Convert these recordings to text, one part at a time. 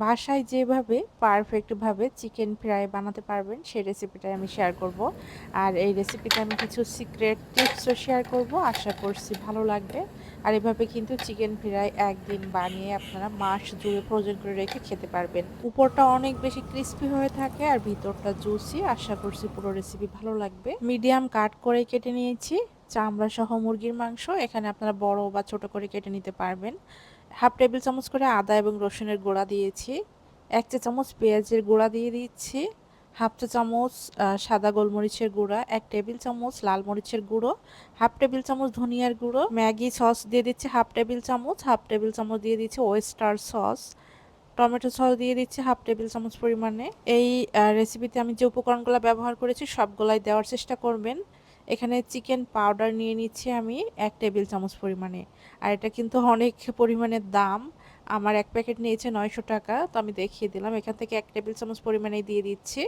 বাসায় যেভাবে পারফেক্টভাবে চিকেন ফ্রাই বানাতে পারবেন সেই রেসিপিটাই আমি শেয়ার করব। আর এই রেসিপিতে আমি কিছু সিক্রেট টিপসও শেয়ার করব। আশা করছি ভালো লাগবে। আর এভাবে কিন্তু চিকেন ফ্রাই একদিন বানিয়ে আপনারা মাস জুড়ে ফ্রোজেন করে রেখে খেতে পারবেন। উপরটা অনেক বেশি ক্রিস্পি হয়ে থাকে আর ভিতরটা জুসি। আশা করছি পুরো রেসিপি ভালো লাগবে। মিডিয়াম কাট করে কেটে নিয়েছি চামড়া সহ মুরগির মাংস। এখানে আপনারা বড় বা ছোট করে কেটে নিতে পারবেন। হাফ টেবিল চামচ করে আদা এবং রসুনের গুঁড়া দিয়েছি। 1 চা চামচ পেঁয়াজের গুঁড়া দিয়ে দিচ্ছি। হাফ চা চামচ সাদা গোলমরিচের গুঁড়া, 1 টেবিল চামচ লাল মরিচের গুঁড়ো, হাফ টেবিল চামচ ধনিয়ার গুঁড়ো, ম্যাগি সস দিয়ে দিচ্ছি হাফ টেবিল চামচ, হাফ টেবিল চামচ দিয়ে দিচ্ছি ওয়েস্টার সস, টমেটো সস দিয়ে দিচ্ছি হাফ টেবিল চামচ পরিমাণে। এই রেসিপিতে আমি যে উপকরণগুলো ব্যবহার করেছি সবগুলাই দেওয়ার চেষ্টা করবেন। এখানে চিকেন পাউডার নিয়ে নিচ্ছি আমি 1 টেবিল চামচ পরিমাণে। আর এটা কিন্তু অনেক পরিমাণে দাম। আমার 1 প্যাকেট নিয়েছে 900 টাকা। তো আমি দেখিয়ে দিলাম। এখান থেকে 1 টেবিল চামচ পরিমাণেই দিয়ে দিচ্ছি।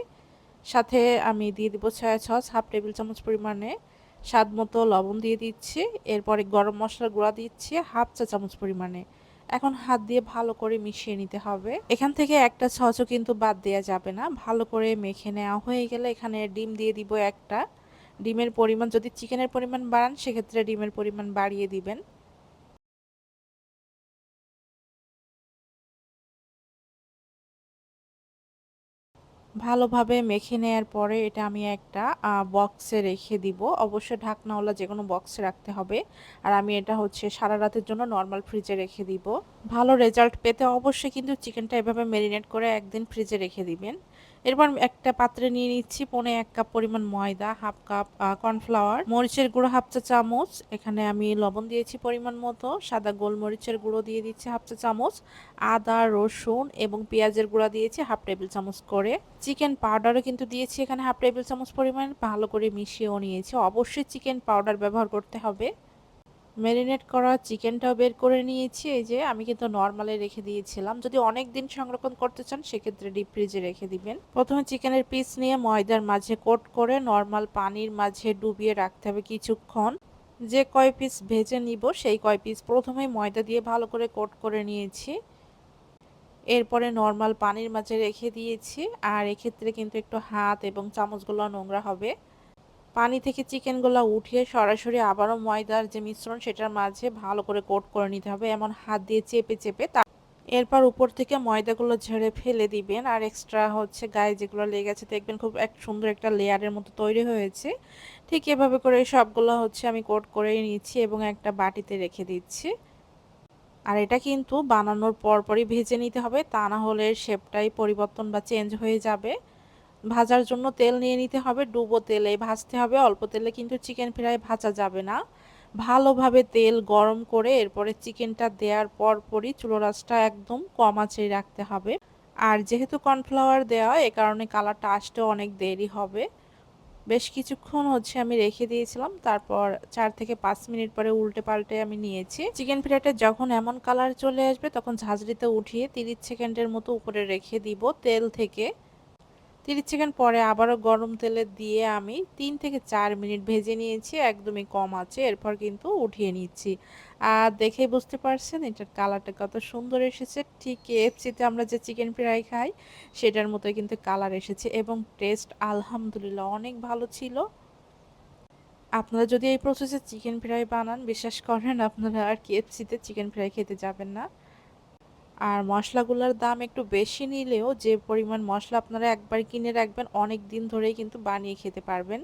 সাথে আমি দিয়ে দিব সয়া সস হাফ টেবিল চামচ পরিমাণে। স্বাদ মতো লবণ দিয়ে দিচ্ছি। এরপরে গরম মশলার গুঁড়া দিচ্ছি হাফ চা চামচ পরিমাণে। এখন হাত দিয়ে ভালো করে মিশিয়ে নিতে হবে। এখান থেকে একটা সসও কিন্তু বাদ দেওয়া যাবে না। ভালো করে মেখে নেওয়া হয়ে গেলে এখানে ডিম দিয়ে দিব একটা। ডিমের পরিমাণ যদি চিকেনের পরিমাণ বাড়ান সেক্ষেত্রে ডিমের পরিমাণ বাড়িয়ে দিবেন। ভালোভাবে মেখে নেয়ার পরে এটা আমি একটা বক্সে রেখে দিব। অবশ্যই ঢাকনাওয়ালা যেকোনো বক্সে রাখতে হবে। আর আমি এটা হচ্ছে সারা রাতের জন্য নরমাল ফ্রিজে রেখে দিব। ভালো রেজাল্ট পেতে অবশ্যই কিন্তু চিকেনটা এভাবে মেরিনেট করে একদিন ফ্রিজে রেখে দিবেন। এরপর একটা পাত্রে নিয়ে নিচ্ছি 1.5 কাপ পরিমাণ ময়দা, হাফ কাপ কর্নফ্লাওয়ার, মরিচের গুঁড়ো হাফ চা চামচ, এখানে আমি লবণ দিয়েছি পরিমাণ মতো, সাদা গোলমরিচের গুঁড়ো দিয়ে দিচ্ছি হাফ চা চামচ, আদা রসুন এবং পেঁয়াজের গুঁড়া দিয়েছি হাফ টেবিল চামচ করে। চিকেন পাউডারও কিন্তু দিয়েছি এখানে হাফ টেবিল চামচ পরিমাণ। ভালো করে মিশিয়েও নিয়েছি। অবশ্যই চিকেন পাউডার ব্যবহার করতে হবে। ম্যারিনেট করা চিকেনটাও বের করে নিয়েছি। এই যে আমি কিন্তু নরমালে রেখে দিয়েছিলাম। যদি অনেক দিন সংরক্ষণ করতে চান সেক্ষেত্রে ডিপ ফ্রিজে রেখে দিবেন। প্রথমে চিকেনের পিস নিয়ে ময়দার মাঝে কোট করে নরমাল পানির মাঝে ডুবিয়ে রাখতে হবে কিছুক্ষণ। যে কয় পিস ভেজে নিব সেই কয় পিস প্রথমে ময়দা দিয়ে ভালো করে কোট করে নিয়েছি। এরপরে নরমাল পানির মাঝে রেখে দিয়েছি। আর এক্ষেত্রে কিন্তু একটু হাত এবং চামচগুলো নোংরা হবে। পানি থেকে চিকেনগুলো উঠিয়ে সরাসরি আবারও ময়দার যে মিশ্রণ সেটার মাঝে ভালো করে কোট করে নিতে হবে, এমন হাত দিয়ে চেপে চেপে। এরপর উপর থেকে ময়দাগুলো ঝেড়ে ফেলে দিবেন। আর এক্সট্রা হচ্ছে গায়ে যেগুলো লেগে আছে দেখবেন খুব এক সুন্দর একটা লেয়ারের মতো তৈরি হয়েছে। ঠিক এভাবে করে সবগুলো হচ্ছে আমি কোট করে নিচ্ছি এবং একটা বাটিতে রেখে দিচ্ছি। আর এটা কিন্তু বানানোর পরপরই ভেজে নিতে হবে, তা না হলে শেপটাই পরিবর্তন বা চেঞ্জ হয়ে যাবে। ভাজার জন্য তেল নিয়ে নিতে হবে, ডুবো তেলে ভাজতে হবে। অল্প তেলে কিন্তু চিকেন ফ্রাই ভাজা যাবে না। ভালোভাবে তেল গরম করে এরপরে চিকেনটা দেওয়ার পরপরই চুলার আঁচটা একদম কম আঁচেই রাখতে হবে। আর যেহেতু কর্নফ্লাওয়ার দেওয়া এ কারণে কালারটা আসতেও অনেক দেরি হবে। বেশ কিছুক্ষণ হচ্ছে আমি রেখে দিয়েছিলাম। তারপর 4 থেকে 5 মিনিট পরে উল্টে পাল্টে আমি নিয়েছি। চিকেন ফ্রাইটা যখন এমন কালার চলে আসবে তখন ঝাঁঝরিতে উঠিয়ে 30 সেকেন্ডের মতো উপরে রেখে দিব তেল থেকে। 30 সেকেন্ড পরে আবারও গরম তেলে দিয়ে আমি 3 থেকে 4 মিনিট ভেজে নিয়েছি একদমই কম আঁচে। এরপর কিন্তু উঠিয়ে নিচ্ছি। আর দেখেই বুঝতে পারছেন এটার কালারটা কত সুন্দর এসেছে। ঠিক কেএফসিতে আমরা যে চিকেন ফ্রাই খাই সেটার মতোই কিন্তু কালার এসেছে এবং টেস্ট আলহামদুলিল্লাহ অনেক ভালো ছিল। আপনারা যদি এই প্রসেসে চিকেন ফ্রাই বানান বিশ্বাস করেন আপনারা আর কেএফসিতে চিকেন ফ্রাই খেতে যাবেন না। আর মশলাগুলোর দাম একটু বেশি নিলেও যে পরিমাণ মশলা আপনারা একবার কিনে রাখবেন অনেক দিন ধরেই কিন্তু বানিয়ে খেতে পারবেন।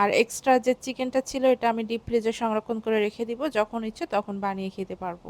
আর এক্সট্রা যে চিকেনটা ছিল এটা আমি ডিপ ফ্রিজে সংরক্ষণ করে রেখে দিব, যখন ইচ্ছে তখন বানিয়ে খেতে পারবো।